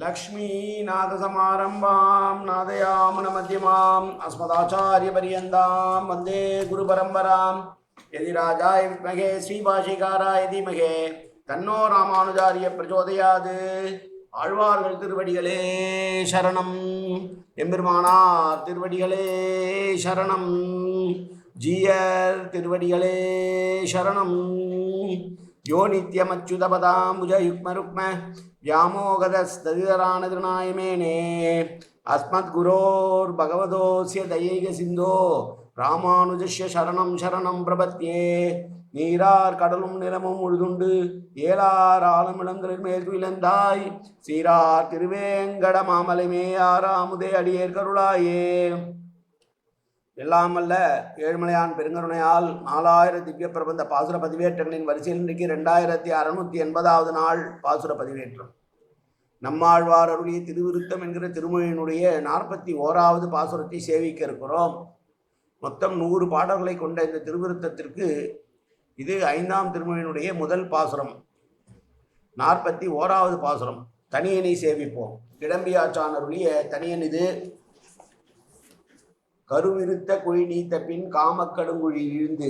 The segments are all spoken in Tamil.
लक्ष्मीनाथसमारम्भां नादयामुनमध्यमाम् अस्मदाचार्यपर्यन्तां वन्दे गुरुपरम्परां यदि राजाय विद्महे श्रीभाषिकाराय धीमहि तन्नो रामानुजार्य प्रचोदयात् ஆழ்வார்கள் திருவடிகளே சரணம் எம்பெருமானார் திருவடிகளே சரணம் ஜீயர் திருவடிகளே சரணம் यो नित्यमच्युतपदाम्बुजयुग्मरुक्म व्यामोगदस्तदितराणतृणायमेने अस्मद्गुरोर्भगवतोऽस्य दयैकसिन्धो रामानुजस्य शरणं शरणं प्रपद्ये நீரார் கடலும் நிலமும் உழுதுண்டு ஏலார் ஆளும் இளங்களில் மேல் துயிலந்தாய் சீரார் திருவேங்கட மாமலைமே ஆறாமுதே அடியேர் கருளாயே. எல்லாம் அல்ல ஏழுமலையான் பெருங்கருணையால் 4000 திவ்ய பிரபந்த பாசுர பதிவேற்றங்களின் வரிசையில் இன்றைக்கு 2680வது நாள் பாசுர பதிவேற்றம். நம்மாழ்வார் அருளிய திருவிருத்தம் என்கிற திருமொழியினுடைய 41வது பாசுரத்தை சேவிக்க இருக்கிறோம். மொத்தம் 100 பாடல்களை கொண்ட இந்த திருவிருத்தத்திற்கு இது 5ஆம் திருமொழியினுடைய முதல் பாசுரம், 41வது பாசுரம். தனியனை சேவிப்போம். கிடம்பியாச்சான் அருளிய தனியன் இது. கருவிருத்த குழி நீத்த பின் காமக்கடுங்குழி இழுந்து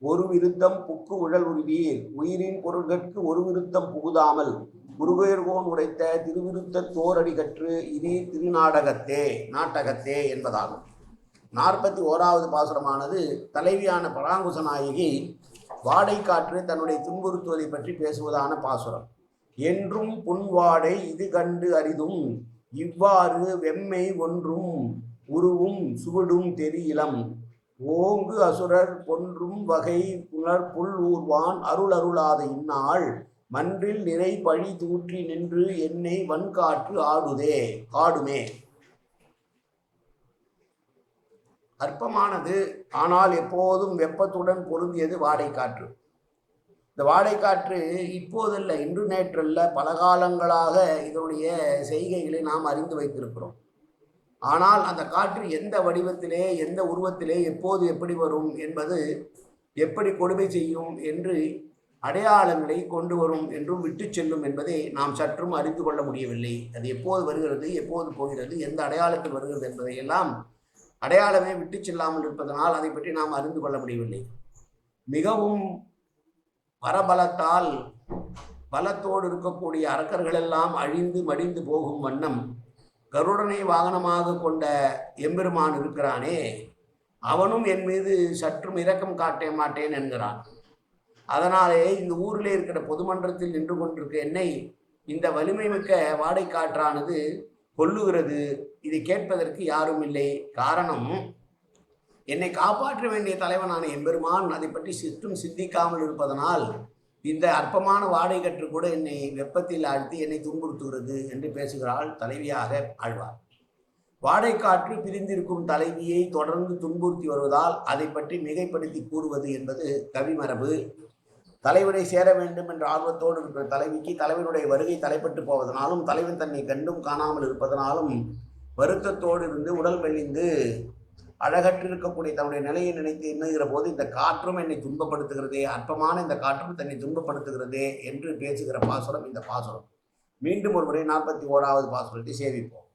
ஒரு விருத்தம் புக்கு உழல் உருவீர் உயிரின் பொருள்கட்கு ஒரு விருத்தம் புகுதாமல் குருவேர்கோன் உடைத்த திருவிருத்த தோரடி கற்று இது திருநாடகத்தே நாட்டகத்தே என்பதாகும். 41வது பாசுரமானது தலைவியான பராங்குச நாயகி வாடை காற்று தன்னுடைய துன்புறுத்துவதை பற்றி பேசுவதான பாசுரம். என்றும் புன்வாடை இது கண்டு அரிதும் இவ்வாறு வெம்மை ஒன்றும் உருவும் சுவடும் தெரியிலம் ஓங்கு அசுரர் பொன்றும் வகை புலர் புல் ஊர்வான் அருள் அருளாத இந்நாள் மன்றில் நிறை பழி தூற்றி நின்று என்னை வன்காற்று ஆடுமே. அற்பமானது ஆனால் எப்போதும் வெப்பத்துடன் பொருந்தியது வாடைக்காற்று. இந்த வாடைக்காற்று இப்போதல்ல, இன்று நேற்றல்ல, பல காலங்களாக இதனுடைய செய்கைகளை நாம் அறிந்து வைத்திருக்கிறோம். ஆனால் அந்த காற்று எந்த வடிவத்திலே எந்த உருவத்திலே எப்போது எப்படி வரும் என்பது, எப்படி கொடுமை செய்யும் என்று அடையாளங்களை கொண்டு வரும் என்றும் விட்டு செல்லும் என்பதை நாம் சற்றும் அறிந்து கொள்ள முடியவில்லை. அது எப்போது வருகிறது, எப்போது போகிறது, எந்த அடையாளத்தில் வருகிறது என்பதையெல்லாம் அடையாளமே விட்டு செல்லாமல் இருப்பதனால் அதை பற்றி நாம் அறிந்து கொள்ள முடியவில்லை. மிகவும் பரபலத்தால் பலத்தோடு இருக்கக்கூடிய அரக்கர்கள் எல்லாம் அழிந்து மடிந்து போகும் வண்ணம் கருடனை வாகனமாக கொண்ட எம்பெருமான் இருக்கிறானே, அவனும் என் மீது சற்றும் இரக்கம் காட்ட மாட்டேன் என்கிறான். அதனாலே இந்த ஊரில் இருக்கிற பொதுமன்றத்தில் நின்று கொண்டிருக்க என்னை இந்த வலிமை மிக்க வாடை காற்றானது கொல்லுகிறது. இதை கேட்பதற்கு யாரும் இல்லை. காரணம், என்னை காப்பாற்ற வேண்டிய தலைவனான எம்பெருமான் அதை பற்றி சிற்றும் சிந்திக்காமல் இருப்பதனால் இந்த அற்பமான வாடை கற்று கூட என்னை வெப்பத்தில் ஆழ்த்தி என்னை துன்புறுத்துகிறது என்று பேசுகிறாள் தலைவியாக ஆழ்வார். வாடைக்காற்று பிரிந்திருக்கும் தலைவியை தொடர்ந்து துன்புறுத்தி வருவதால் அதை பற்றி மிகைப்படுத்தி கூறுவது என்பது கவிமரபு. தலைவனை சேர வேண்டும் என்ற ஆர்வத்தோடு இருக்கிற தலைவிக்கு தலைவனுடைய வருகை தலைப்பட்டு போவதனாலும் தலைவன் தன்னை கண்டும் காணாமல் இருப்பதனாலும் வருத்தத்தோடு இருந்து உடல் மெலிந்து அழகற்று இருக்கக்கூடிய தன்னுடைய நிலையை நினைத்து எண்ணுகிற போது இந்த காற்றும் என்னை துன்பப்படுத்துகிறதே, அற்பமான இந்த காற்றும் தன்னை துன்பப்படுத்துகிறதே என்று பேசுகிற பாசுரம் இந்த பாசுரம். மீண்டும் ஒரு முறை 41வது பாசுரத்தை சேவிப்போம்.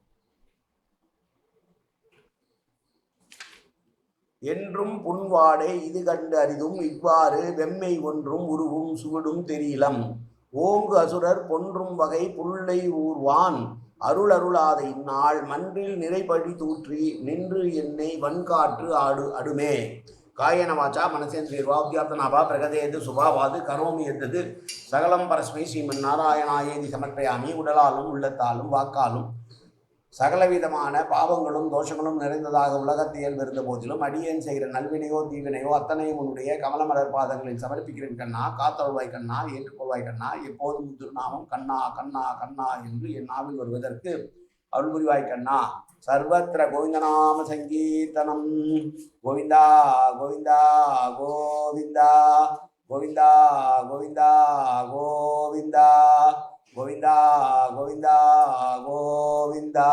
என்றும் புன்வாடை இது கண்டு அரிதும் இவ்வாறு வெம்மை ஒன்றும் உருவும் சுவடும் தெரியிலம் ஓங்கு அசுரர் பொன்றும் வகை புல்லை ஊர்வான் அருள் அருளாத இந்நாள் மன்றில் நிறைபழி தூற்றி நின்று என்னை வன்காற்று அடுமே. காயன வாச்சா மனசேந்திரியர்வா வியாப்தனாபா பிரகதேது சுபாவாது கரோமி எந்தது சகலம் பரஸ்மை ஸ்ரீமன் நாராயணாயேதி சமர்ப்பயாமி. உடலாலும் உள்ளத்தாலும் வாக்காலும் சகலவிதமான பாவங்களும் தோஷங்களும் நிறைந்ததாக உலகத்தை இயல்பிருந்த போதிலும் அடியேன் செய்கிற நல்வினையோ தீவினையோ அத்தனையும் உன்னுடைய கமலமலர் பாதங்களில் சமர்ப்பிக்கிறேன் கண்ணா. காத்தொழுவாய் கண்ணா, ஏற்றுக்கொள்வாய் கண்ணா. எப்போதும் திருநாமம் கண்ணா கண்ணா கண்ணா என்று என் நாவில் வருவதற்கு அருள் புரிவாய் கண்ணா. சர்வத்திர கோவிந்தநாம சங்கீர்த்தனம். கோவிந்தா கோவிந்தா கோவிந்தா கோவிந்தா கோவிந்தா கோவிந்தா கோவிந்தா கோவிந்தா கோவிந்தா.